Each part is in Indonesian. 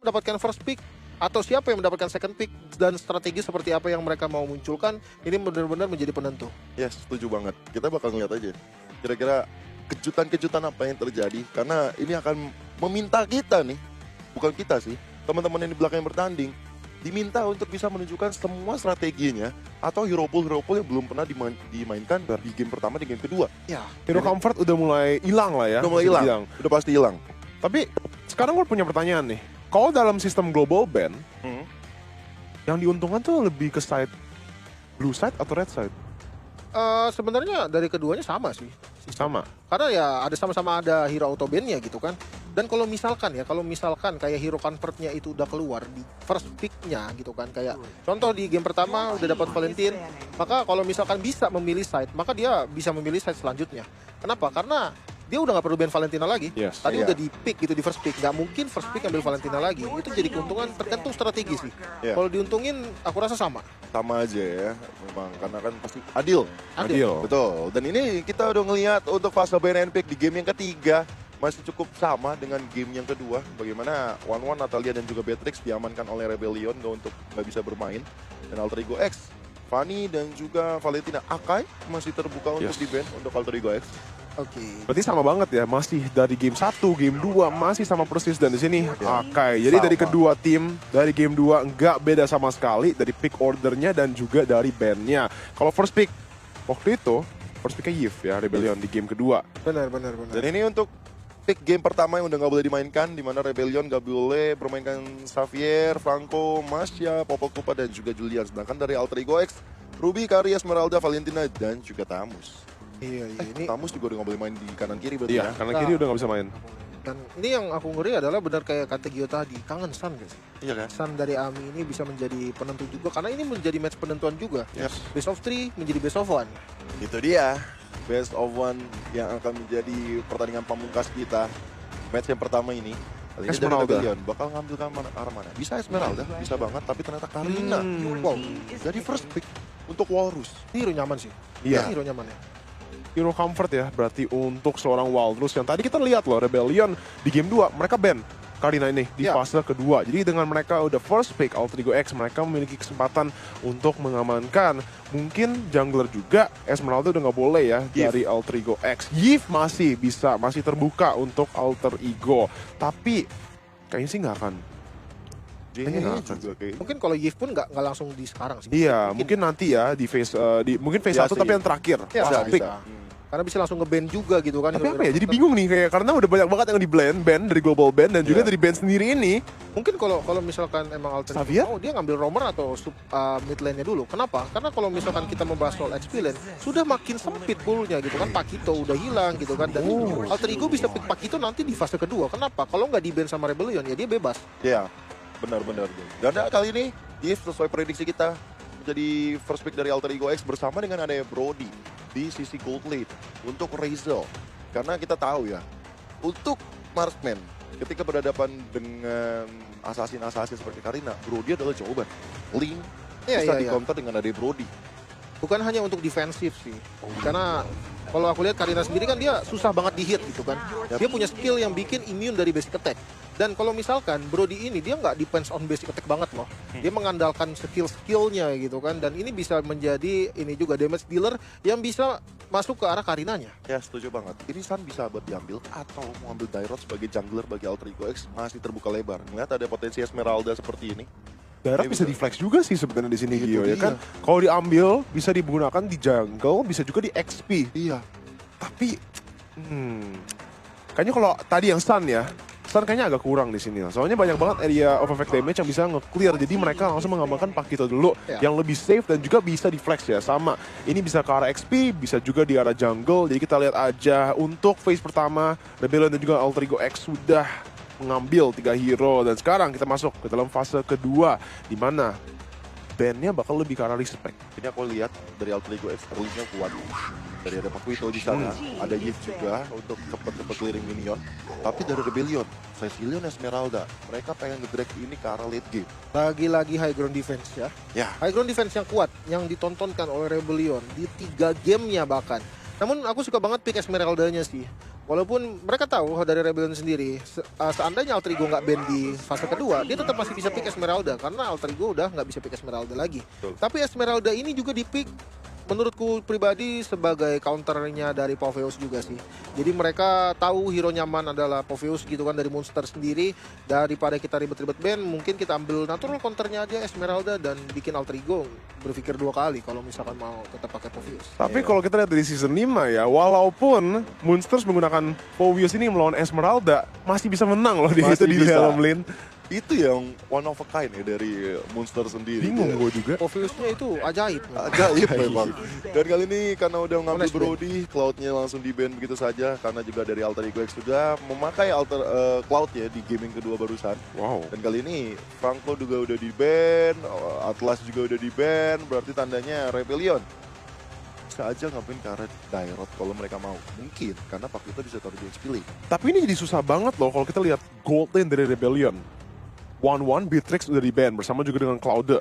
mendapatkan first pick atau siapa yang mendapatkan second pick dan strategi seperti apa yang mereka mau munculkan, ini benar-benar menjadi penentu. Yes, setuju banget. Kita bakal ngeliat aja kira-kira kejutan-kejutan apa yang terjadi, karena ini akan meminta kita nih, bukan kita sih, teman-teman yang di belakang yang bertanding diminta untuk bisa menunjukkan semua strateginya atau hero pool yang belum pernah dimainkan di game pertama, di game kedua. Ya, Hero Comfort udah mulai hilang lah ya. Udah mulai bisa hilang, dibilang. udah pasti hilang. Tapi sekarang gue punya pertanyaan nih. Kalau dalam sistem global ban, yang diuntungkan tuh lebih ke side blue side atau red side? sebenarnya dari keduanya sama sih. Sama. Karena ya ada sama-sama ada hero auto ban-nya gitu kan. Dan kalau misalkan kayak hero convert-nya itu udah keluar di first pick-nya gitu kan, kayak contoh di game pertama udah dapat Valentine, maka kalau misalkan bisa memilih side, maka dia bisa memilih side selanjutnya. Kenapa? Karena dia udah nggak perlu ban Valentina lagi. Yes. Tadi Iya. udah di pick gitu di first pick, nggak mungkin first pick ambil Valentina lagi. Itu jadi keuntungan tergantung strategi sih. Iya. Kalau diuntungin, aku rasa sama. Sama aja ya, memang karena kan pasti adil. Adil. Betul. Dan ini kita udah ngelihat untuk fase ban and pick di game yang ketiga masih cukup sama dengan game yang kedua. Bagaimana One Natalia dan juga Beatrix diamankan oleh Rebellion untuk nggak bisa bermain, dan Alter Ego X, Fanny dan juga Valentina. Akai masih terbuka untuk Yes. di ban untuk Alter Ego X. Oke. Berarti sama banget ya, masih dari game 1, game 2 masih sama persis, dan di sini Akai. Jadi dari Sama. kedua tim, dari game 2 nggak beda sama sekali dari pick ordernya dan juga dari bandnya. Kalau first pick waktu itu first picknya Yves ya, Rebellion di game kedua. Benar. Dan ini untuk pick game pertama yang udah nggak boleh dimainkan, di mana Rebellion nggak boleh bermainkan Xavier, Franco, Masya, Popo Kupa dan juga Julian. Sedangkan dari Alter Ego X, Ruby, Kari, Esmeralda, Valentina dan juga Tamus. Iya, ini Tamus juga udah nggak boleh main di kanan kiri berarti Iya, ya. karena kiri udah nggak bisa main. dan ini yang aku ngeri adalah benar kayak kata Gio tadi, kangen Sun guys. Iya kan? Sun dari Ami ini bisa menjadi penentu juga karena ini menjadi match penentuan juga. Yes. Best of 3 menjadi best of 1. Itu dia, best of one yang akan menjadi pertandingan pamungkas kita. Match yang pertama ini. Kali ini dari Esmeralda. Rebellion bakal ngambil arah mana? Bisa Esmeralda, bisa banget, tapi ternyata Karina. Wow, jadi first pick untuk Walrus. Ini hero nyaman sih. Iya. Ini hero nyaman ya. Hero Comfort ya, berarti untuk seorang Walrus yang tadi kita lihat loh, Rebellion di game 2 mereka ban Karina ini di Iya. fase kedua. Jadi dengan mereka udah first pick Alter Ego X, mereka memiliki kesempatan untuk mengamankan. Mungkin jungler juga, Esmeralda udah nggak boleh ya Yves. dari Alter Ego X. Yves masih terbuka untuk Alter Ego. Tapi kayaknya sih nggak akan. Kayaknya nggak akan. juga kayak. Mungkin kalau Yves pun nggak langsung di sekarang sih. Iya, mungkin nanti ya di phase mungkin phase Iya 1 sih. tapi yang terakhir. Iya, Last bisa, pick. bisa. Karena bisa langsung nge-ban juga gitu kan. Tapi apa ya? Jadi bingung nih kayak karena udah banyak banget yang di ban dari global ban dan juga Iya. dari ban sendiri ini. Mungkin kalau misalkan emang alternatif, Xavier? dia ngambil roamer atau mid lane-nya dulu. Kenapa? Karena kalau misalkan kita membahas soal XP lane, sudah makin sempit poolnya gitu kan. Pakito udah hilang gitu kan. Dan Alter Ego bisa pick Pakito nanti di fase kedua. Kenapa? Kalau nggak di-ban sama Rebellion, ya dia bebas. Iya, benar. Dan kali ini, Yves sesuai prediksi kita menjadi first pick dari Alter Ego X bersama dengan adanya Brody di sisi gold lane untuk Razel. Karena kita tahu ya, untuk Marksman ketika berhadapan dengan assassin seperti Karina, Brody adalah jawaban. Link bisa di counter dengan adanya Brody. Bukan hanya untuk defensif sih. Karena kalau aku lihat Karina sendiri kan dia susah banget di hit gitu kan. Dia punya skill yang bikin immune dari basic attack. Dan kalau misalkan Brody ini dia nggak depends on basic attack banget loh. Dia mengandalkan skill-skillnya gitu kan. Dan ini bisa menjadi ini juga damage dealer yang bisa masuk ke arah Karinanya. Ya, setuju banget. Ini Sun bisa buat diambil atau mau ambil Dairot sebagai jungler bagi Alter Ego X masih terbuka lebar. Melihat ada potensi Esmeralda seperti ini. Daerah Iya, bisa bisa. di flex juga sih sebenarnya di sini Itu Gio ya dia. kan. Kalau diambil bisa digunakan di jungle, bisa juga di XP. Iya. Tapi kayaknya kalau tadi yang stun ya, stun kayaknya agak kurang di sini. Soalnya banyak banget area of effect damage yang bisa nge-clear. Jadi mereka langsung mengamankan Pakito dulu Ya. yang lebih safe dan juga bisa di flex ya. Sama, ini bisa ke arah XP, bisa juga di arah jungle. Jadi kita lihat aja untuk phase pertama, Rebellion dan juga Alter Ego X sudah mengambil 3 hero. Dan sekarang kita masuk ke dalam fase kedua, di mana bandnya bakal lebih ke arah respect. Ini aku lihat dari Alter Ego X early-nya kuat. Dari ada Pakuito di sana, ada Yves juga untuk cepet-cepet clearing minion. Tapi dari Rebellion, Cecilion, Esmeralda, mereka pengen nge-drag ini ke arah late game. Lagi-lagi high ground defense ya. Ya, High ground defense yang kuat yang ditontonkan oleh Rebellion di 3 gamenya bahkan. Namun aku suka banget pick Esmeraldanya sih. Walaupun mereka tahu dari Rebellion sendiri, seandainya Alter Ego nggak ban di fase kedua, dia tetap masih bisa pick Esmeralda karena Alter Ego udah nggak bisa pick Esmeralda lagi. Betul. Tapi Esmeralda ini juga di pick menurutku pribadi sebagai counternya dari Popheus juga sih. Jadi mereka tahu hero nyaman adalah Popheus gitu kan dari Monster sendiri. Daripada kita ribet-ribet ban, mungkin kita ambil natural counternya aja Esmeralda dan bikin Alter Ego berpikir 2 kali kalau misalkan mau tetap pakai Popheus. Tapi kalau kita lihat dari season 5 ya, walaupun Monsters menggunakan Popheus ini melawan Esmeralda, masih bisa menang loh di Masih itu di bisa. dalam lane. Itu yang one of a kind ya dari Monster sendiri. Bingung Dia- gue juga. Popheusnya itu ajaib. Ajaib memang. Dan kali ini karena udah ngambil Honest ban. Brody, Cloud-nya langsung di ban begitu saja. Karena juga dari Alter Ego X sudah memakai Cloud ya di gaming kedua barusan. Wow. Dan kali ini Franco juga udah di ban, Atlas juga udah di ban, berarti tandanya Rebellion bisa aja ngapain ke arah Dairot kalau mereka mau. Mungkin, karena Pakito bisa taruh di XP League. Tapi ini jadi susah banget loh kalau kita lihat gold lane dari Rebellion. 1-1 Beatrix udah di ban bersama juga dengan Cloud.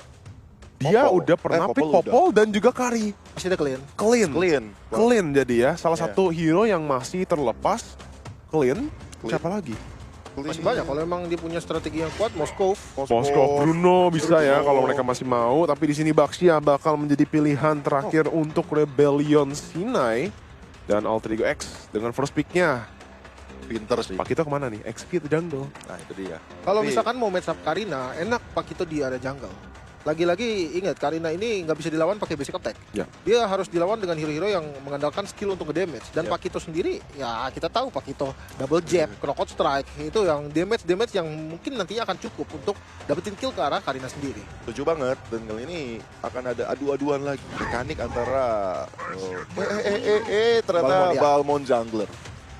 Dia Popol. udah pernah pick Popol udah. Popol dan juga Kari. Masih ada clean. Clean. Clean. Clean jadi ya. Salah Iya. satu hero yang masih terlepas. Clean. Clean. Siapa lagi? Masih banyak kalau emang dia punya strategi yang kuat, Moskov. Moskov, Bruno bisa ya Bruno. kalau mereka masih mau. Tapi di sini Baxia bakal menjadi pilihan terakhir untuk Rebellion Sinai dan Alter Ego X dengan first picknya. Pinter sih. Pakito kemana nih? XP atau jungle? Nah itu dia. Kalau Tapi- misalkan mau match up Karina, enak Pakito di area jungle. Lagi-lagi ingat Karina ini nggak bisa dilawan pakai basic attack. Ya. Dia harus dilawan dengan hero-hero yang mengandalkan skill untuk nge-damage. Dan Ya. Pakito sendiri, ya kita tahu Pakito double jab, knockout strike, itu yang damage yang mungkin nantinya akan cukup untuk dapetin kill ke arah Karina sendiri. Setuju banget, dan kali ini akan ada adu-aduan lagi mekanik antara ternyata Balmond, ya. Balmond jungler.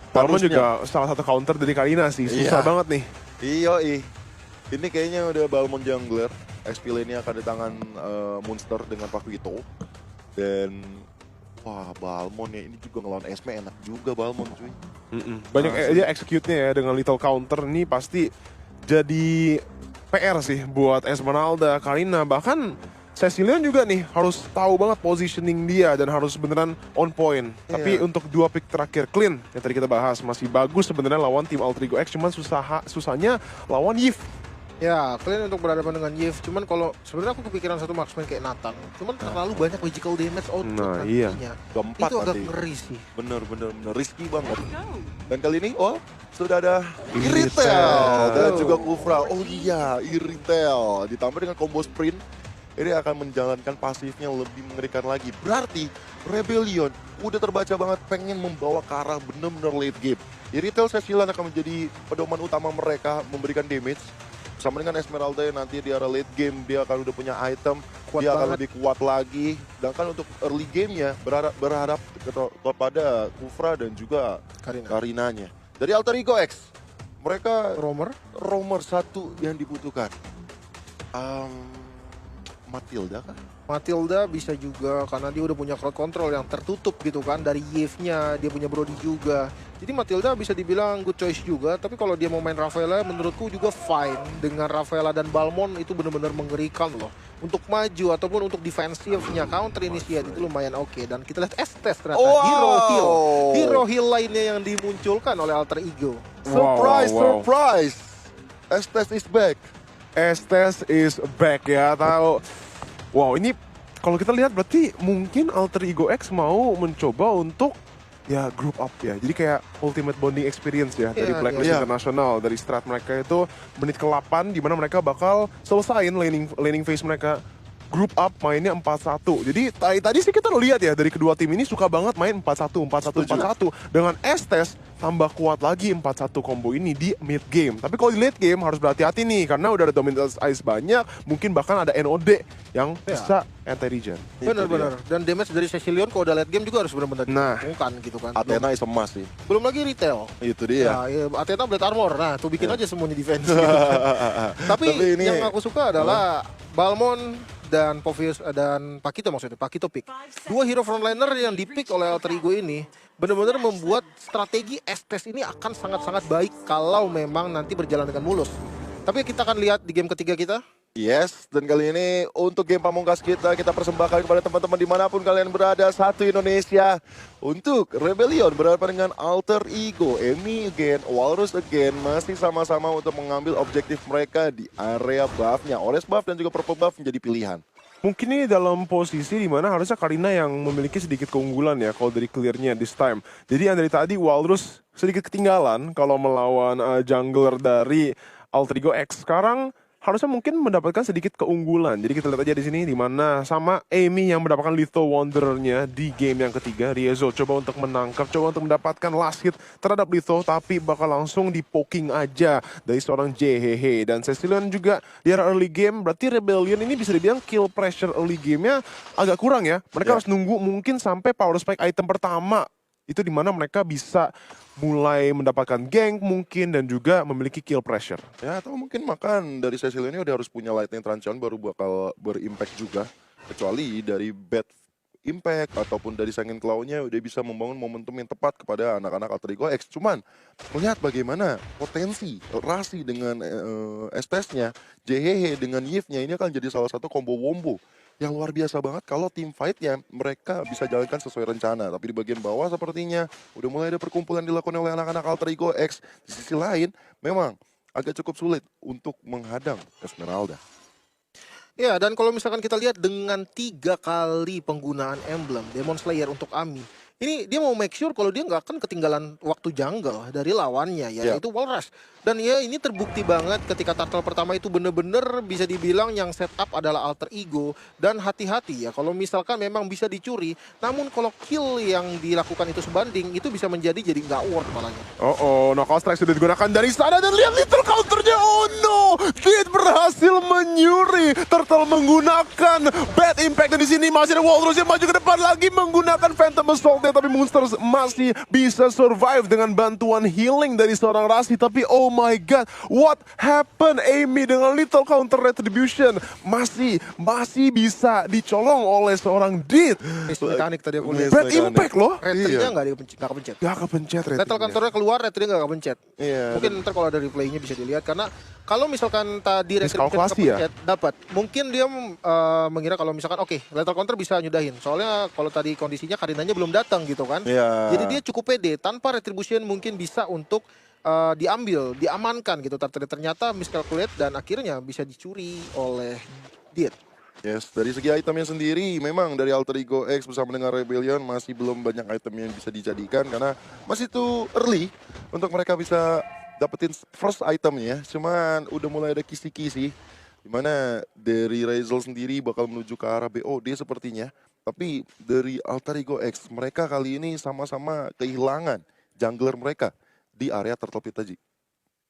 Balmond Harusnya. juga salah satu counter dari Karina sih. Susah Iya. banget nih. Iya, ini kayaknya udah Balmond jungler. XP lane-nya akan di tangan Monster dengan Pakito. Dan wah, Balmond ya ini juga ngelawan Esme enak juga Balmond cuy. Banyak Asli. dia execute-nya ya dengan little counter nih pasti jadi PR sih buat Esmeralda, Karina. Bahkan Cecilion juga nih harus tahu banget positioning dia dan harus beneran on point. Tapi Iya. untuk 2 pick terakhir clean yang tadi kita bahas masih bagus sebenarnya lawan tim Alter Ego X, cuman susahnya lawan Yif. Ya, kalian untuk berhadapan dengan Yves. Cuman kalau sebenarnya aku kepikiran satu marksman kayak Nathan. Cuman terlalu banyak magical damage output Nah, iya. nantinya. Keempat Itu agak nanti. ngeri sih. Bener, risky banget. Dan kali ini, sudah ada Iritel. Iritel dan Tuh. juga Kufra. Oh iya, Iritel. Ditambah dengan combo sprint, ini akan menjalankan pasifnya lebih mengerikan lagi. Berarti Rebellion udah terbaca banget pengen membawa ke arah bener-bener late game. Iritel Cecilion akan menjadi pedoman utama mereka memberikan damage. Sama dengan Esmeralda yang nanti di arah late game dia akan udah punya item, Kuat dia akan banget. lebih kuat lagi. Sedangkan untuk early game-nya berharap kepada Kufra dan juga Karina. Karinanya. Dari Alter Ego X, mereka Romer. romer satu yang dibutuhkan. Matilda kah? Matilda bisa juga karena dia udah punya crowd control yang tertutup gitu kan dari Yves-nya, dia punya Brody juga. Jadi Matilda bisa dibilang good choice juga, tapi kalau dia mau main Rafaela menurutku juga fine. Dengan Rafaela dan Balmond itu benar-benar mengerikan loh. Untuk maju ataupun untuk defensifnya, counter initiate itu lumayan oke. Dan kita lihat Estes ternyata hero heal lainnya yang dimunculkan oleh Alter Ego. Surprise, Wow. surprise! Estes is back. Estes is back ya, tahu. Wow, ini kalau kita lihat berarti mungkin Alter Ego X mau mencoba untuk ya group up ya. Jadi kayak ultimate bonding experience ya dari Iya, Blacklist iya. International, dari strat mereka itu menit ke-8 di mana mereka bakal selesain laning phase mereka. Group up mainnya 4-1. Jadi tadi sih kita lihat ya dari kedua tim ini suka banget main 4-1, 4-1, 4-1. Dengan Estes tambah kuat lagi 4-1 combo ini di mid game. Tapi kalau di late game harus berhati-hati nih karena udah ada dominance ice banyak, mungkin bahkan ada NOD yang Ya. bisa anti-regen. Benar-benar. Dan damage dari Cecilion kalau udah late game juga harus benar-benar Nah. dilakukan gitu kan. Athena is emas sih. Belum lagi retail. Itu dia. Ya, Athena Blade Armor. Nah, tuh bikin aja semuanya defense. gitu. Tapi ini yang aku suka adalah Balmond dan Popheus dan Pakito maksudnya, Pakito pick. Dua hero frontliner yang di-pick oleh Alter Ego ini benar-benar membuat strategi Estes ini akan sangat-sangat baik kalau memang nanti berjalan dengan mulus. Tapi kita akan lihat di game ketiga kita. Yes, dan kali ini untuk game pamungkas kita persembahkan kepada teman-teman dimanapun kalian berada. Satu Indonesia untuk Rebellion berhadapan dengan Alter Ego. Emi again, Walrus again, masih sama-sama untuk mengambil objektif mereka di area buff-nya. Orange buff dan juga purple buff menjadi pilihan. Mungkin ini dalam posisi dimana harusnya Karina yang memiliki sedikit keunggulan ya kalau dari clearnya this time. Jadi yang dari tadi Walrus sedikit ketinggalan kalau melawan jungler dari Alter Ego X. Sekarang harusnya mungkin mendapatkan sedikit keunggulan. Jadi kita lihat aja di sini di mana sama Amy yang mendapatkan Lethal Wanderer-nya di game yang ketiga. Riezo coba untuk menangkap, coba untuk mendapatkan last hit terhadap Lethal, tapi bakal langsung di poking aja dari seorang JHH. Dan Cecilion juga di era early game, berarti Rebellion ini bisa dibilang kill pressure early game-nya agak kurang ya. Mereka harus nunggu mungkin sampai power spike item pertama. Itu dimana mereka bisa mulai mendapatkan gank mungkin dan juga memiliki kill pressure. Ya, atau mungkin makan dari Cecil ini udah harus punya lightning transition baru bakal berimpact juga. Kecuali dari bad impact ataupun dari Sangen Claw-nya udah bisa membangun momentum yang tepat kepada anak-anak Alter Ego X. Cuman melihat bagaimana potensi Rasi dengan Estes-nya, JHH dengan Yves-nya ini akan jadi salah satu combo wombo yang luar biasa banget kalau tim fight-nya mereka bisa jalankan sesuai rencana. Tapi di bagian bawah sepertinya udah mulai ada perkumpulan dilakukan oleh anak-anak Alter Ego X. Di sisi lain memang agak cukup sulit untuk menghadang Esmeralda. Ya, dan kalau misalkan kita lihat dengan 3 kali penggunaan emblem Demon Slayer untuk Ami, ini dia mau make sure kalau dia nggak akan ketinggalan waktu jungle dari lawannya, yaitu Walrus. Dan ya ini terbukti banget ketika turtle pertama itu bener-bener bisa dibilang yang setup adalah Alter Ego. Dan hati-hati ya kalau misalkan memang bisa dicuri, namun kalau kill yang dilakukan itu sebanding, itu bisa menjadi nggak worth malahnya. Knockout strike sudah digunakan dari sana dan lihat little counternya. Oh no, Dit berhasil menyuri. Turtle menggunakan bad impact dan di sini masih ada Walrus yang maju ke depan lagi menggunakan Phantom Assault, tapi Monsters masih bisa survive dengan bantuan healing dari seorang Rasi. Tapi oh my god, what happened? Amy dengan little counter retribution masih bisa dicolong oleh seorang Dit. Mekanik tadi aku lihat. Bad impact loh. Retry-nya nggak kepencet. Gak kepencet Lethal counter-nya keluar, retry-nya nggak kepencet. Mungkin ntar kalau ada replaynya bisa dilihat, karena kalau misalkan tadi retry-nya kepencet dapat, mungkin dia mengira kalau misalkan oke, lethal counter bisa nyudahin. Soalnya kalau tadi kondisinya Karinanya belum datang gitu kan. Jadi dia cukup pede, tanpa retribution mungkin bisa untuk diambil, diamankan gitu. Ternyata miscalculate dan akhirnya bisa dicuri oleh Dit. Yes, dari segi itemnya sendiri memang dari Alter Ego X bersama dengan Rebellion masih belum banyak item yang bisa dijadikan karena masih too early untuk mereka bisa dapetin first itemnya. Cuman udah mulai ada kisi-kisi dimana dari Razel sendiri bakal menuju ke arah BOD sepertinya. Tapi dari Alter Ego X mereka kali ini sama-sama kehilangan jungler mereka di area Turtle Pit tadi.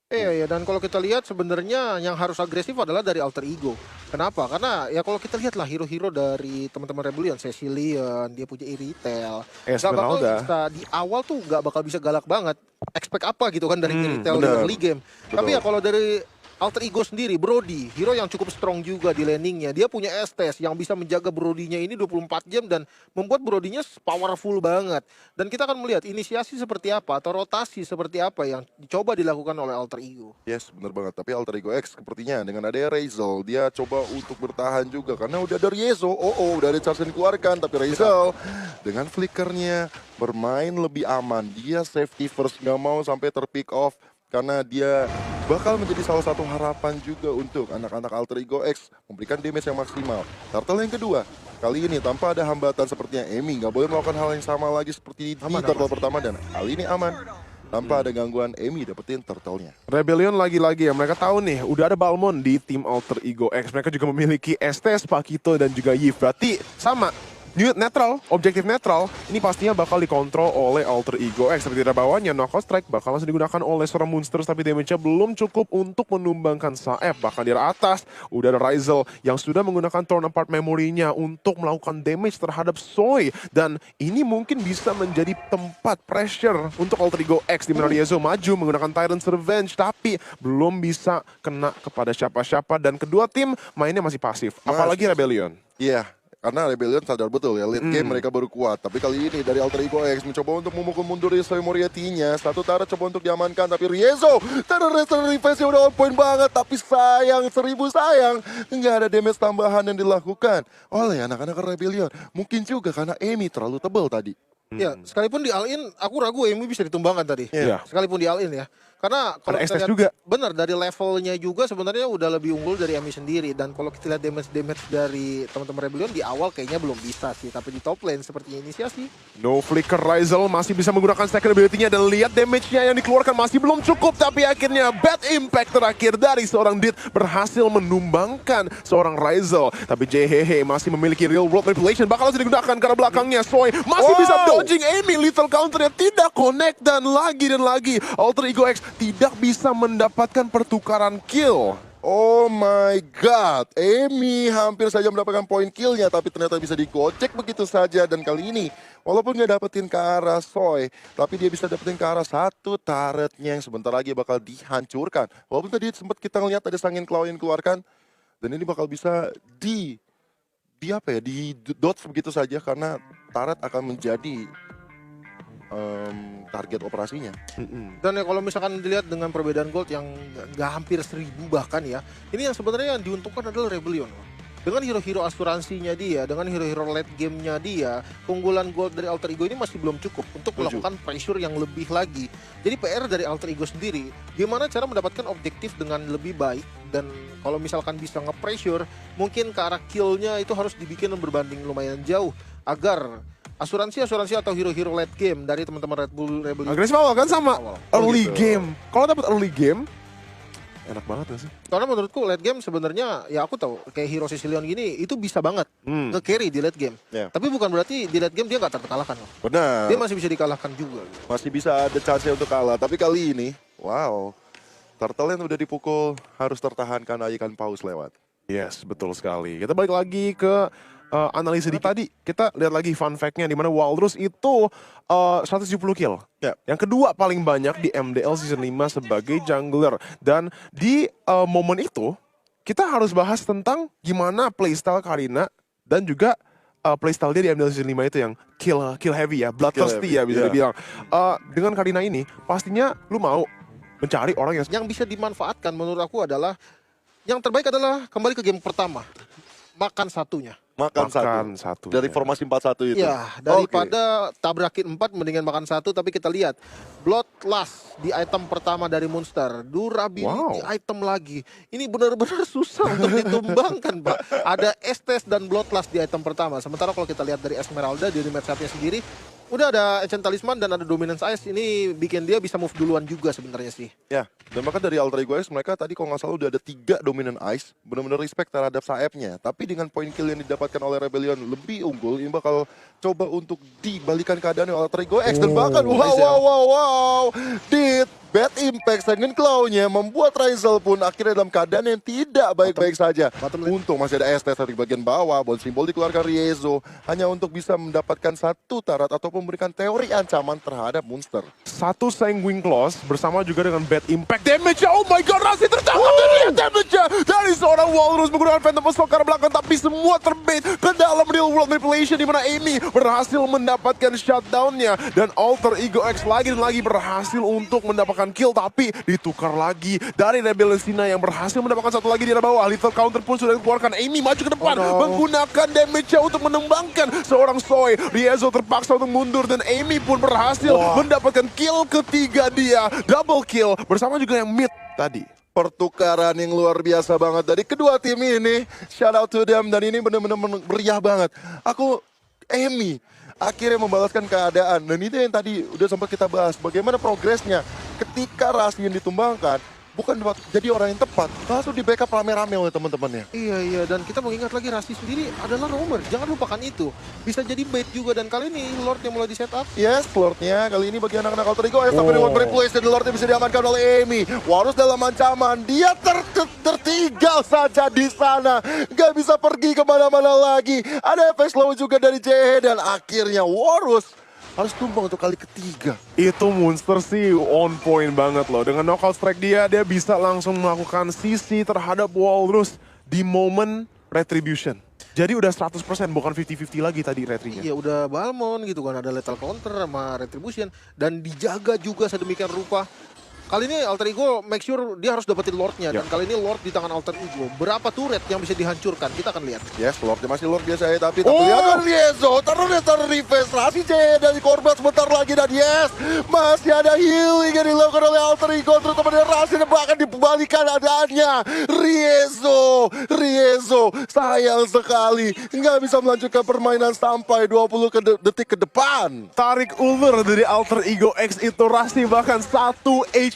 Iya, dan kalau kita lihat sebenarnya yang harus agresif adalah dari Alter Ego. Kenapa? Karena ya kalau kita lihat lah hero-hero dari teman-teman Rebellion, Cecilion, dia punya Iritel. Esmeralda. Di awal tuh nggak bakal bisa galak banget. Expect apa gitu kan dari Iritel di early game. Tapi ya kalau dari Alter Ego sendiri, Brody, hero yang cukup strong juga di landingnya. Dia punya Estes yang bisa menjaga Brody-nya ini 24 jam dan membuat Brody-nya powerful banget. Dan kita akan melihat inisiasi seperti apa atau rotasi seperti apa yang dicoba dilakukan oleh Alter Ego. Yes, benar banget. Tapi Alter Ego X sepertinya dengan adanya Razel, dia coba untuk bertahan juga. Karena udah ada Riezo, udah ada charge yang dikeluarkan. Tapi Razel dengan flickernya bermain lebih aman. Dia safety first, nggak mau sampai terpick off. Karena dia bakal menjadi salah satu harapan juga untuk anak-anak Alter Ego X memberikan damage yang maksimal. Turtle yang kedua, kali ini tanpa ada hambatan sepertinya Amy nggak boleh melakukan hal yang sama lagi seperti di turtle pertama dan kali ini aman. Tanpa ada gangguan, Amy dapetin turtle-nya. Rebellion lagi-lagi ya, mereka tahu nih, udah ada Balmond di tim Alter Ego X. Mereka juga memiliki Estes, Pakito, dan juga Yves. Berarti sama. Unit netral, objektif netral, ini pastinya bakal dikontrol oleh Alter Ego X. Seperti di bawahnya, knockout strike bakal langsung digunakan oleh seorang Monsters, tapi damage-nya belum cukup untuk menumbangkan Saef. Bahkan di atas, udah ada Razel yang sudah menggunakan Torn Apart Memory-nya untuk melakukan damage terhadap Soy. Dan ini mungkin bisa menjadi tempat pressure untuk Alter Ego X, di mana Riezo maju menggunakan Tyrant's Revenge, tapi belum bisa kena kepada siapa-siapa. Dan kedua tim mainnya masih pasif, apalagi Rebellion. Iya. Karena Rebellion sadar betul ya, late game mereka baru kuat. Tapi kali ini dari Alter Ego X mencoba untuk memukul mundur Rizzo Moriarty-nya. Satu turret coba untuk diamankan, tapi Riezo turret defense udah on point banget. Tapi sayang, 1000 sayang, nggak ada damage tambahan yang dilakukan oleh anak-anak Rebellion. Mungkin juga karena Amy terlalu tebal tadi. Ya, sekalipun di all-in, aku ragu Emi bisa ditumbangkan tadi. Iya. Sekalipun di all-in ya. Karena kalau Ada kita SS lihat, juga. benar dari levelnya juga sebenarnya udah lebih unggul dari Emi sendiri. Dan kalau kita lihat damage dari teman-teman Rebellion di awal kayaknya belum bisa sih. Tapi di top lane seperti inisiasi. No Flicker Rizal masih bisa menggunakan second ability-nya dan lihat damage-nya yang dikeluarkan masih belum cukup. Tapi akhirnya bad impact terakhir dari seorang Dit berhasil menumbangkan seorang Rizal. Tapi JHH masih memiliki real world manipulation. Bakal langsung digunakan karena belakangnya Soy masih bisa dodging Amy. Lethal counter-nya tidak connect dan lagi Alter Ego X tidak bisa mendapatkan pertukaran kill. Oh my god, Amy hampir saja mendapatkan poin killnya, tapi ternyata bisa digocek begitu saja. Dan kali ini, walaupun nggak dapetin ke arah Soy, tapi dia bisa dapetin ke arah satu turretnya yang sebentar lagi bakal dihancurkan. Walaupun tadi sempat kita ngeliat ada Sangin Claw yang keluarkan, dan ini bakal bisa di dodge begitu saja karena turret akan menjadi target operasinya. Dan ya kalau misalkan dilihat dengan perbedaan gold yang nggak hampir 1000 bahkan ya. Ini yang sebenarnya yang diuntungkan adalah Rebellion. Dengan hero-hero asuransinya dia, dengan hero-hero late game-nya dia, keunggulan gold dari Alter Ego ini masih belum cukup untuk melakukan pressure yang lebih lagi. Jadi PR dari Alter Ego sendiri, gimana cara mendapatkan objektif dengan lebih baik. Dan kalau misalkan bisa nge-pressure, mungkin ke arah kill-nya itu harus dibikin berbanding lumayan jauh. Agar asuransi atau hero-hero late game dari teman-teman Red Bull Rebellion. Agresif awal kan sama Awal. early gitu. game. Kalau dapat early game, enak banget gak sih? Karena menurutku late game sebenarnya ya aku tahu kayak hero Sicilian gini itu bisa banget nge-carry di late game. Ya. Tapi bukan berarti di late game dia nggak terkalahkan loh. Benar. Dia masih bisa dikalahkan juga. Masih bisa ada chance untuk kalah. Tapi kali ini, wow, Turtle yang udah dipukul harus tertahankan ikan paus lewat. Yes, betul sekali. Kita balik lagi ke analisa tadi. Kita lihat lagi fun fact-nya di mana Walrus itu 170 kill. Ya. Yang kedua paling banyak di MDL Season 5 sebagai jungler. Dan di momen itu, kita harus bahas tentang gimana playstyle Karina dan juga playstyle dia di MDL Season 5 itu yang kill heavy ya, bloodthirsty ya bisa dibilang. Dengan Karina ini, pastinya lu mau mencari orang yang Yang bisa dimanfaatkan menurut aku adalah yang terbaik adalah kembali ke game pertama. Makan satunya. Makan satu. Dari formasi 4-1 itu. Ya, daripada tabrakin 4 mendingan makan satu. Tapi kita lihat Bloodlust di item pertama dari Monster, Durability item lagi. Ini benar-benar susah untuk ditumbangkan, Pak. Ada Estes dan Bloodlust di item pertama. Sementara kalau kita lihat dari Esmeralda di match-up-nya sendiri, udah ada Ancient Talisman dan ada Dominance Ice. Ini bikin dia bisa move duluan juga sebenarnya sih. Ya, dan bahkan dari Alter Ego X mereka tadi kalau nggak salah udah ada 3 Dominant Ice. Benar-benar respect terhadap Saepnya. Tapi dengan poin kill yang didapatkan oleh Rebellion lebih unggul, ini bakal coba untuk dibalikan keadaan oleh Alter Ego X. Dan bahkan wow, Dit, bad impact Sangin Claw-nya membuat Rizal pun akhirnya dalam keadaan yang tidak baik-baik saja. Untung masih ada ST di bagian bawah, bon simbol dikeluarkan Riezo hanya untuk bisa mendapatkan satu turret ataupun memberikan teori ancaman terhadap monster. Satu Sanguine Claws bersama juga dengan bad impact damage. Oh my god, Rasi tertangkap dan lihat damage-nya dari seorang Walrus menggunakan Phantom Assault ke arah belakang, tapi semua terbait ke dalam real world manipulation di mana Amy berhasil mendapatkan shutdown-nya dan Alter Ego X lagi dan lagi berhasil untuk mendapatkan kill, tapi ditukar lagi dari Rebellion Sina yang berhasil mendapatkan satu lagi di arah bawah. Little counter pun sudah dikeluarkan. Amy maju ke depan menggunakan damage-nya untuk menumbangkan seorang Soy. Riezo terpaksa untuk mundur dan Amy pun berhasil mendapatkan kill ketiga dia. Double kill bersama juga yang mid tadi. Pertukaran yang luar biasa banget dari kedua tim ini. Shout out to them, dan ini benar-benar meriah banget. Amy akhirnya membalaskan keadaan, dan itu yang tadi udah sempat kita bahas. Bagaimana progresnya ketika Rasi yang ditumbangkan bukan jadi orang yang tepat, langsung di backup rame-rame oleh teman-temannya. Iya, dan kita mengingat lagi Rasi sendiri adalah roamer. Jangan lupakan itu. Bisa jadi bait juga, dan kali ini Lord yang mulai di setup. Yes, Lordnya kali ini bagi anak-anak Alter Ego X, tapi dengan replace dan Lordnya bisa diamankan oleh Amy. Warus dalam ancaman, dia tertinggal saja di sana, nggak bisa pergi kemana-mana lagi. Ada efek slow juga dari JH, dan akhirnya Warus harus tumbang untuk kali ketiga. Itu Monster sih on point banget loh. Dengan knockout strike dia bisa langsung melakukan CC terhadap Walrus di momen retribution. Jadi udah 100% bukan 50-50 lagi tadi retrinya. Iya udah Balmond gitu kan, ada lethal counter sama retribution dan dijaga juga sedemikian rupa. Kali ini Alter Ego make sure dia harus dapetin Lord-nya dan kali ini Lord di tangan Alter Ego. Berapa turret yang bisa dihancurkan? Kita akan lihat. Yes, Lordnya masih Lord biasa ya, tapi lihat Riezo, terreverse Jaya dari korban sebentar lagi dan yes, masih ada healing yang dilakukan oleh Alter Ego, terutama dari Rasi dan bahkan dibalikan keadaannya. Riezo, sayang sekali nggak bisa melanjutkan permainan sampai 20 detik ke depan. Tarik ulur dari Alter Ego X itu Rasi bahkan 1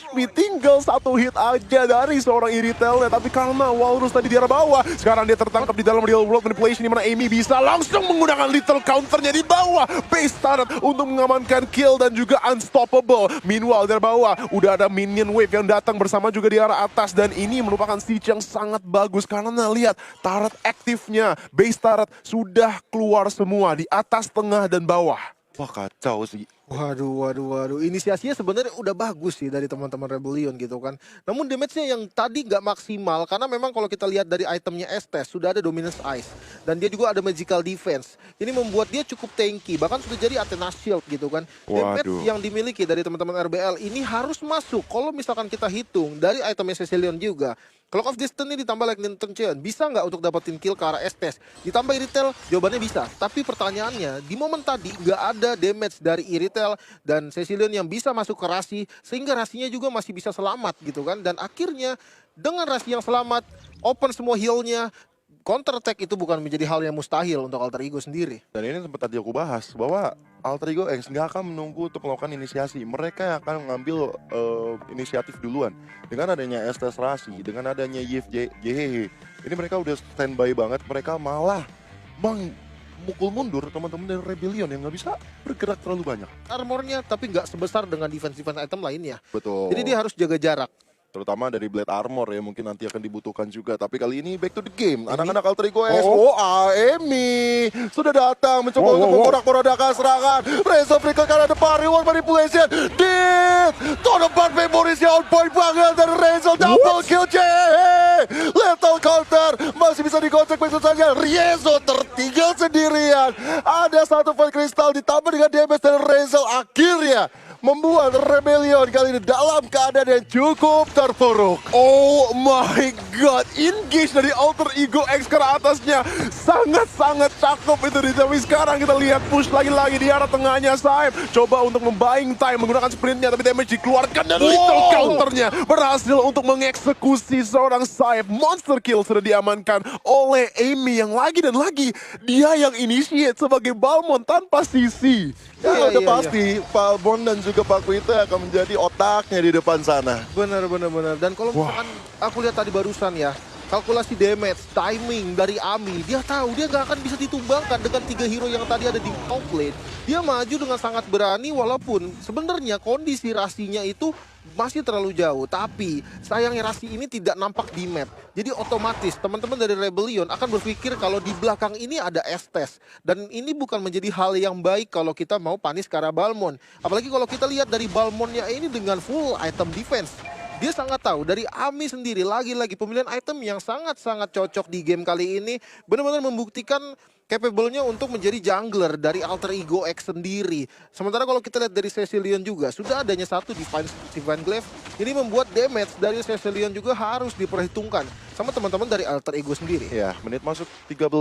HP, tinggal 1 hit aja dari seorang Iritelnya. Tapi karena Walrus tadi di arah bawah, sekarang dia tertangkap di dalam real world manipulation, di mana Amy bisa langsung menggunakan little counternya di bawah base turret untuk mengamankan kill dan juga unstoppable. Meanwhile dari bawah udah ada minion wave yang datang bersama juga di arah atas, dan ini merupakan siege yang sangat bagus karena lihat turret aktifnya, base turret sudah keluar semua di atas, tengah dan bawah. Wah kacau sih. Waduh. Inisiasinya sebenarnya udah bagus sih dari teman-teman Rebellion gitu kan. Namun damage-nya yang tadi nggak maksimal karena memang kalau kita lihat dari itemnya Estes sudah ada Dominance Ice dan dia juga ada Magical Defense. Ini membuat dia cukup tanky, bahkan sudah jadi Athena Shield gitu kan. Damage yang dimiliki dari teman-teman RBL ini harus masuk. Kalau misalkan kita hitung dari itemnya Cecilion juga, Clock of Destiny ditambah Lightning Chain bisa nggak untuk dapetin kill ke arah Estes? Ditambah Iritel, jawabannya bisa. Tapi pertanyaannya, di momen tadi nggak ada damage dari Iritel dan Cecilion yang bisa masuk ke Rasi, sehingga Rasinya juga masih bisa selamat gitu kan. Dan akhirnya dengan Rasi yang selamat, open semua heal-nya, counter attack itu bukan menjadi hal yang mustahil untuk Alter Ego sendiri. Dan ini sempat tadi aku bahas bahwa Alter Ego X nggak akan menunggu untuk melakukan inisiasi. Mereka yang akan mengambil inisiatif duluan. Dengan adanya Estes Rasi, dengan adanya Yves JHH, ini mereka udah standby banget. Mereka malah mukul mundur teman-teman dari Rebellion yang nggak bisa bergerak terlalu banyak. Armornya tapi nggak sebesar dengan defense item lainnya. Betul. Jadi dia harus jaga jarak. Terutama dari Blade Armor ya, mungkin nanti akan dibutuhkan juga. Tapi kali ini back to the game. Anak-anak Alter Ego X. Amy sudah datang mencoba untuk mengorak-korakan serangan. Reza Freakle ke arah depan, reward manipulation. Ton of bad memories on point banget dari Reza. Double kill lethal counter. Masih bisa digocek begitu saja. Riezo tertinggal sendirian. Ada satu fight kristal ditambah dengan damage dari Reza. Akhirnya membuat Rebellion kali ini dalam keadaan yang cukup terpuruk. Oh my god, engage dari Alter Ego X ke arah atasnya sangat-sangat cakep itu. Tapi sekarang kita lihat push lagi-lagi di arah tengahnya. Saib coba untuk membuying time menggunakan sprintnya, tapi damage dikeluarkan dan little counternya berhasil untuk mengeksekusi seorang Saib. Monster kill sudah diamankan oleh Amy yang lagi dan lagi dia yang initiate sebagai Balmond tanpa sisi. Ya udah pasti Pak Bon dan juga Pak Kuito akan menjadi otaknya di depan sana. Benar. Dan kalau misalkan aku lihat tadi barusan ya, kalkulasi damage, timing dari Ami, dia tahu dia nggak akan bisa ditumbangkan dengan 3 hero yang tadi ada di top lane. Dia maju dengan sangat berani walaupun sebenarnya kondisi Rasinya itu masih terlalu jauh. Tapi sayangnya Rasi ini tidak nampak di map. Jadi otomatis teman-teman dari Rebellion akan berpikir kalau di belakang ini ada Estes. Dan ini bukan menjadi hal yang baik kalau kita mau panis ke arah Balmond. Apalagi kalau kita lihat dari Balmondnya ini dengan full item defense. Dia sangat tahu dari Ami sendiri, lagi-lagi pemilihan item yang sangat-sangat cocok di game kali ini. Benar-benar membuktikan capable-nya untuk menjadi jungler dari Alter Ego X sendiri. Sementara kalau kita lihat dari Cecilion juga, sudah adanya satu Divine Glaive. Ini membuat damage dari Cecilion juga harus diperhitungkan sama teman-teman dari Alter Ego sendiri. Ya, menit masuk 13.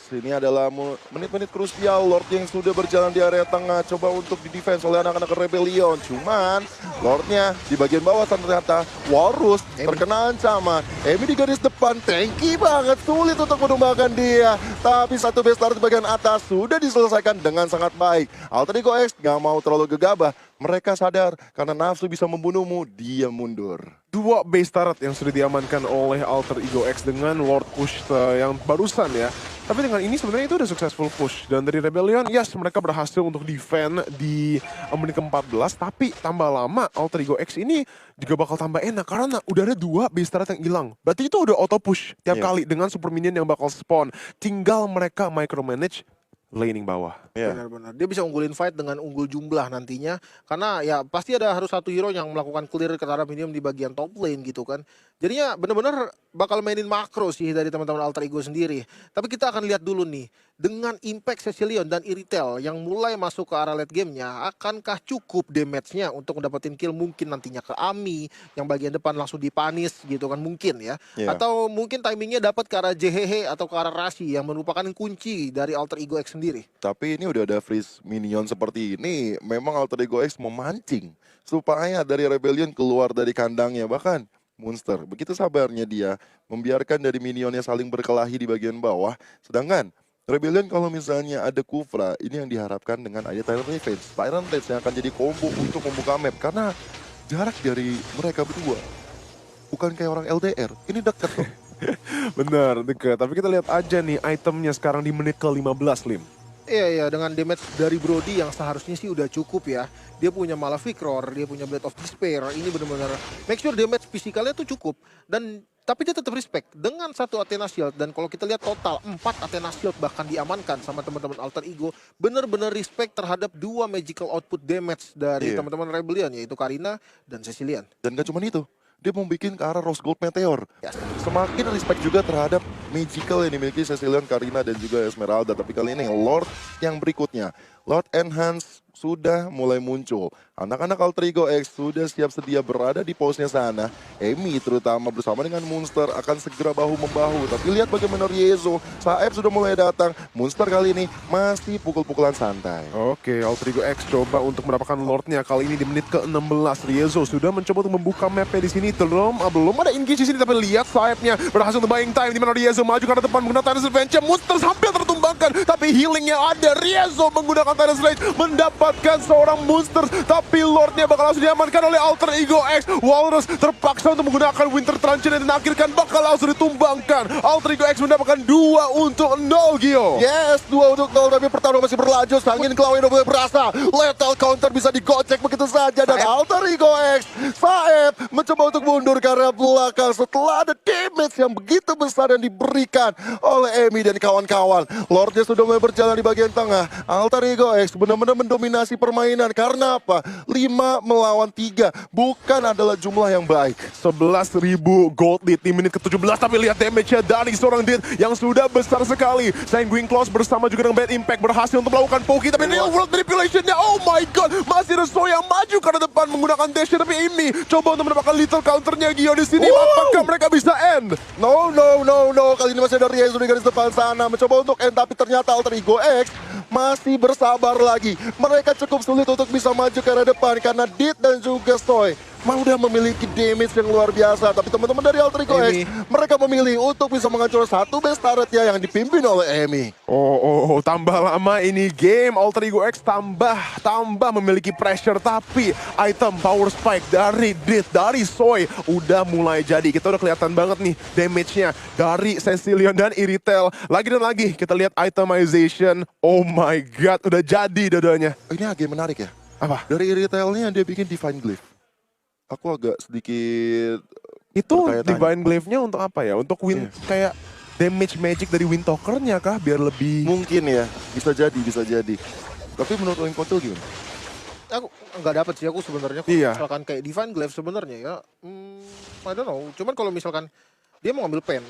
Ini adalah menit-menit krusial. Lord yang sudah berjalan di area tengah, coba untuk di-defense oleh anak-anak Rebellion. Cuman, Lordnya di bagian bawah ternyata Walrus terkena ancaman. Amy di garis depan, tanky banget, sulit untuk menumbangkan dia. Tapi satu base start di bagian atas sudah diselesaikan dengan sangat baik. Alter Ego X gak mau terlalu gegabah. Mereka sadar karena nafsu bisa membunuhmu, dia mundur. 2 base turret yang sudah diamankan oleh Alter Ego X dengan Lord push yang barusan ya. Tapi dengan ini sebenarnya itu udah successful push. Dan dari Rebellion, yes mereka berhasil untuk defend di menit ke-14. Tapi tambah lama Alter Ego X ini juga bakal tambah enak. Karena udah ada 2 base turret yang hilang. Berarti itu udah auto push tiap kali dengan super minion yang bakal spawn. Tinggal mereka micromanage laning bawah. Ya. Benar-benar. Dia bisa unggulin fight dengan unggul jumlah nantinya. Karena ya pasti ada harus satu hero yang melakukan clear ke arah minion di bagian top lane gitu kan. Jadinya benar-benar bakal mainin makro sih dari teman-teman Alter Ego sendiri. Tapi kita akan lihat dulu nih. Dengan impact Cecilion dan Iritel yang mulai masuk ke arah late game-nya, akankah cukup damage-nya untuk mendapatkan kill mungkin nantinya ke Ami yang bagian depan langsung dipanis gitu kan mungkin ya. Iya. Atau mungkin timingnya dapat ke arah JHH atau ke arah Rasi yang merupakan kunci dari Alter Ego X sendiri. Tapi ini udah ada freeze minion seperti ini, memang Alter Ego X memancing supaya dari Rebellion keluar dari kandangnya. Bahkan Monster begitu sabarnya dia membiarkan dari minionnya saling berkelahi di bagian bawah. Sedangkan Rebellion kalau misalnya ada Kufra, ini yang diharapkan dengan ada Tyrant Revenge. Tyrant Revenge yang akan jadi combo untuk membuka map. Karena jarak dari mereka berdua bukan kayak orang LDR, ini dekat loh. Bener, deket. Tapi kita lihat aja nih itemnya sekarang di menit ke-15, Lim. Iya, dengan damage dari Brody yang seharusnya sih udah cukup ya. Dia punya Malefic Roar, dia punya Blade of Despair. Ini benar-benar make sure damage fisikalnya tuh cukup. Tapi dia tetap respect dengan satu Athena Shield. Dan kalau kita lihat total 4 Athena Shield bahkan diamankan sama teman-teman Alter Ego. Benar-benar respect terhadap 2 magical output damage dari teman-teman Rebellion, yaitu Karina dan Cecilion. Dan gak cuma itu, dia mau bikin ke arah Rose Gold Meteor. Ya. Semakin respect juga terhadap magical yang dimiliki Cecilion, Karina, dan juga Esmeralda. Tapi kali ini Lord yang berikutnya, Lord Enhance sudah mulai muncul. Anak-anak Alter Ego X sudah siap sedia berada di posnya sana. Emi terutama bersama dengan Monster akan segera bahu-membahu. Tapi lihat bagaimana Riezo, Saeb sudah mulai datang. Monster kali ini masih pukul-pukulan santai. Oke, Alter Ego X coba untuk mendapatkan Lordnya. Kali ini di menit ke-16, Riezo sudah mencoba untuk membuka mapnya di sini. Belum ada engage di sini, tapi lihat sayapnya berhasil untuk buying time. Di mana Riezo maju ke arah depan menggunakan Tyrant's Revenge. Monster hampir tertumbangkan, tapi healingnya ada. Riezo menggunakan Tyrant's Revenge mendapatkan seorang Monster, tapi Lordnya bakal langsung diamankan oleh Alter Ego X. Walrus terpaksa untuk menggunakan Winter Truncheon dan akhirkan bakal langsung ditumbangkan. Alter Ego X mendapatkan 2 untuk 0, Gio. Yes, 2 untuk 0, tapi pertarungan masih berlanjut. Angin Claw yang mulai berasa. Lethal counter bisa digocek begitu saja. Dan Alter Ego X, Saeb mencoba untuk mundur ke arah belakang setelah ada damage yang begitu besar yang diberikan oleh Emi dan kawan-kawan. Lordnya sudah mulai berjalan di bagian tengah. Alter Ego X benar-benar mendominasi permainan. Karena apa? 5 melawan 3 bukan adalah jumlah yang baik. 11.000 gold lead di menit ke-17, tapi lihat damage-nya dari seorang Dit yang sudah besar sekali. Sanguine Claws bersama juga dengan Bad Impact berhasil untuk melakukan poke, tapi real world manipulation-nya, oh my god, masih Reso yang maju ke depan menggunakan dash, tapi Imi coba untuk mendapatkan little counter-nya Gio di sini. Apakah mereka bisa end? No. Kali ini masih ada Riezo di garis depan sana. Mencoba untuk end, tapi ternyata Alter Ego X masih bersabar lagi. Mereka cukup sulit untuk bisa maju ke arah depan karena Dit dan juga Soy udah memiliki damage yang luar biasa. Tapi teman-teman dari Alter Ego X, mereka memilih untuk bisa menghancurkan satu base turretnya yang dipimpin oleh Emi. Oh, tambah lama ini game. Alter Ego X tambah memiliki pressure, tapi item power spike dari Dit, dari Soy udah mulai jadi. Kita udah kelihatan banget nih damage-nya dari Cecilion dan Iritel. Lagi dan lagi kita lihat itemization. Oh my god, udah jadi dadanya. Ini agak menarik ya. Apa? Dari Iritelnya dia bikin Divine Glyph. Aku agak sedikit Itu bertanya-tanya. Divine Glaive-nya untuk apa ya? Untuk win kayak damage magic dari Wind Talker-nya kah? Biar lebih... Mungkin ya, bisa jadi. Tapi menurut Wing Control gimana? Aku nggak dapat sih aku sebenarnya. Iya. Misalkan kayak Divine Glaive sebenarnya ya, I don't know. Cuman kalau misalkan dia mau ngambil pen,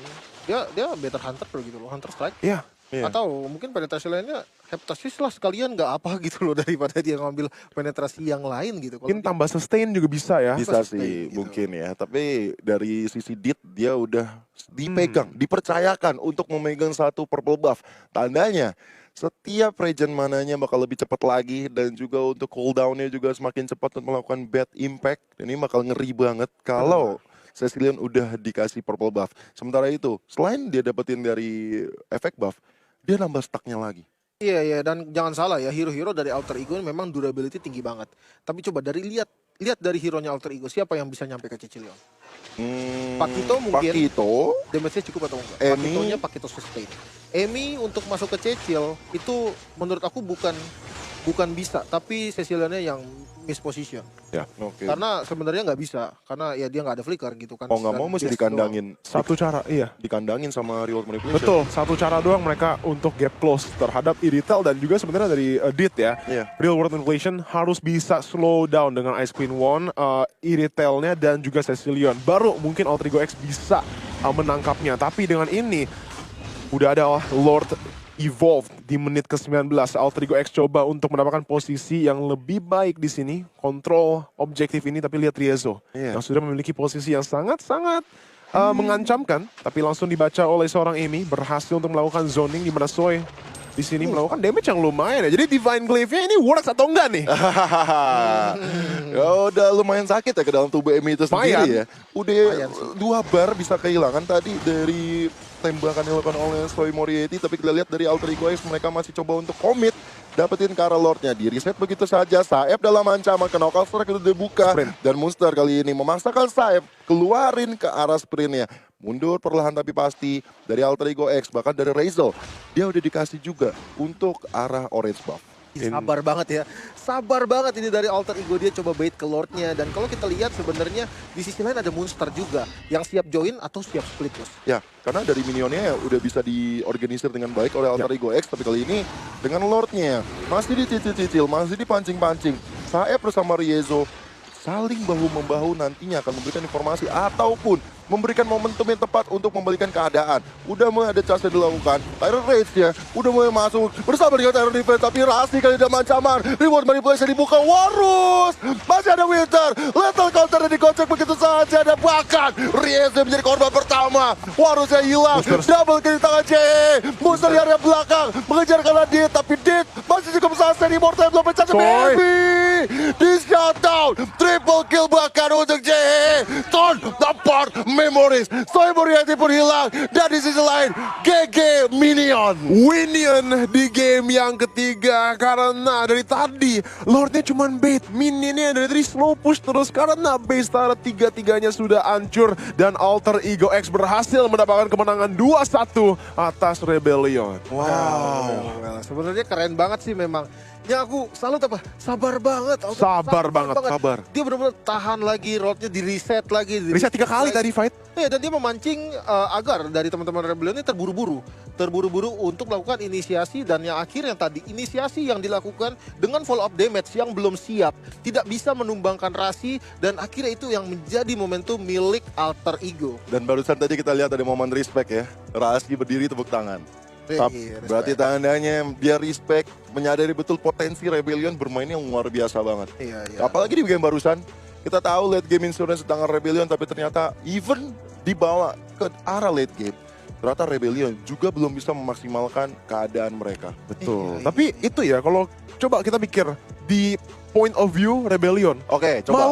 dia better hunter gitu loh, hunter strike. Iya. Atau mungkin penetrasi lainnya Heptasis lah sekalian nggak apa gitu loh daripada dia ngambil penetrasi yang lain gitu. Mungkin tambah sustain juga bisa ya. Bisa sustain sih, gitu. mungkin ya. Tapi dari sisi Dit, dia udah dipegang, dipercayakan untuk memegang satu purple buff. Tandanya, setiap regen mananya bakal lebih cepat lagi. Dan juga untuk cooldown-nya juga semakin cepat untuk melakukan bad impact. Ini bakal ngeri banget kalau Cecilion udah dikasih purple buff. Sementara itu, selain dia dapetin dari efek buff, dia nambah stacknya lagi. Iya, dan jangan salah ya, hero-hero dari Alter Ego memang durability tinggi banget. Tapi coba dari lihat dari hero-nya Alter Ego, siapa yang bisa nyampe ke Cecilion? Pakito mungkin. Pakito, Damage-nya cukup atau enggak? Emi. Pakitonya Pakito sustain. Emi untuk masuk ke Cecil itu menurut aku bukan bukan bisa, tapi Ceciliannya yang misposition. Oke. Karena sebenarnya nggak bisa, karena ya dia nggak ada flicker gitu kan. Mau nggak mau Dan mesti base dikandangin. Satu cara, iya. Dikandangin sama reload manipulation. Betul, satu cara doang mereka untuk get close terhadap Iritel dan juga sebenarnya dari Dit ya. Iya. Real World Inflation harus bisa slow down dengan Ice Queen One, Iritelnya dan juga Cecilion. Baru mungkin Alter Ego X bisa menangkapnya. Tapi dengan ini udah ada Lord Evolved di menit ke-19. Alter Ego X coba untuk mendapatkan posisi yang lebih baik di sini. Kontrol objektif ini, tapi lihat Riezo Iya. yang sudah memiliki posisi yang sangat-sangat mengancamkan. Tapi langsung dibaca oleh seorang Amy, berhasil untuk melakukan zoning di mana Soy di sini melakukan damage yang lumayan ya. Jadi Divine Glaive-nya ini works atau enggak nih? Ya udah lumayan sakit ya ke dalam tubuh Emi itu sendiri Lumayan. ya. Udah Lumayan sih. 2 bar bisa kehilangan tadi dari tembakan yang dilakukan oleh Soy Moriarty. Tapi kita lihat dari Alter Ego X mereka masih coba untuk komit. Dapetin Kara Lord-nya. Di reset begitu saja. Saeb dalam ancaman ke knockout strike itu dibuka. Sprint. Dan Monster kali ini memaksakan Saeb keluarin ke arah sprintnya. Mundur perlahan tapi pasti dari Alter Ego X. Bahkan dari Razel. Dia udah dikasih juga untuk arah orange buff. Sabar banget ya, sabar banget ini dari Alter Ego, dia coba bait ke Lordnya. Dan kalau kita lihat sebenarnya di sisi lain ada Monster juga yang siap join atau siap split push. Ya, karena dari minionnya ya udah bisa diorganisir dengan baik oleh Alter Ego X. Tapi kali ini dengan Lordnya masih dicicil-cicil, masih dipancing-pancing. Saeb bersama Riezo saling bahu-membahu nantinya akan memberikan informasi ataupun memberikan momentum yang tepat untuk membalikan keadaan. Udah mulai ada charge yang dilakukan. Tyrant Rage-nya udah mulai masuk bersama dengan Tyrant Defense. Tapi Rasti kali dalam ancaman. Reward manipulation dibuka. Warus! Masih ada Winter. Lethal counter yang dikocek begitu saja. Dan bahkan Riese menjadi korban pertama. Warusnya hilang. Double kill di tangan JE. Monster di area belakang. Mengejar kalah Dit. Tapi Dit masih cukup selesai. Immortal belum pecah. Coy. Di shutdown. Triple kill bahkan untuk JE. Turn apart memories. Soy Moriarty pun hilang. Dan di sisi lain, GG Minion. Winion di game yang ketiga karena dari tadi Lordnya cuman bait, minionnya dari tadi slow push terus karena base turret tiga-tiganya sudah hancur dan Alter Ego X berhasil mendapatkan kemenangan 2-1 atas Rebellion. Wow, sebenarnya keren banget sih memang. Ya aku salut apa? Sabar banget. Alter. Sabar banget, sabar. Dia benar-benar tahan lagi, roadnya di reset lagi. Reset 3 kali tadi fight. Iya, dan dia memancing agar dari teman-teman Rebellion ini terburu-buru untuk melakukan inisiasi, dan yang akhirnya tadi inisiasi yang dilakukan dengan follow up damage yang belum siap, tidak bisa menumbangkan Rasi, dan akhirnya itu yang menjadi momentum milik Alter Ego. Dan barusan tadi kita lihat ada momen respect ya. Rasti berdiri tepuk tangan. Iya, Berarti tandanya dia respect, menyadari betul potensi Rebellion bermain yang luar biasa banget. Iya, iya. Apalagi di game barusan, kita tahu late game insurance di tangan Rebellion, tapi ternyata even dibawa ke arah late game, ternyata Rebellion juga belum bisa memaksimalkan keadaan mereka. Betul. Iya. Tapi itu ya kalau coba kita pikir di point of view Rebellion. Oke, coba. Mau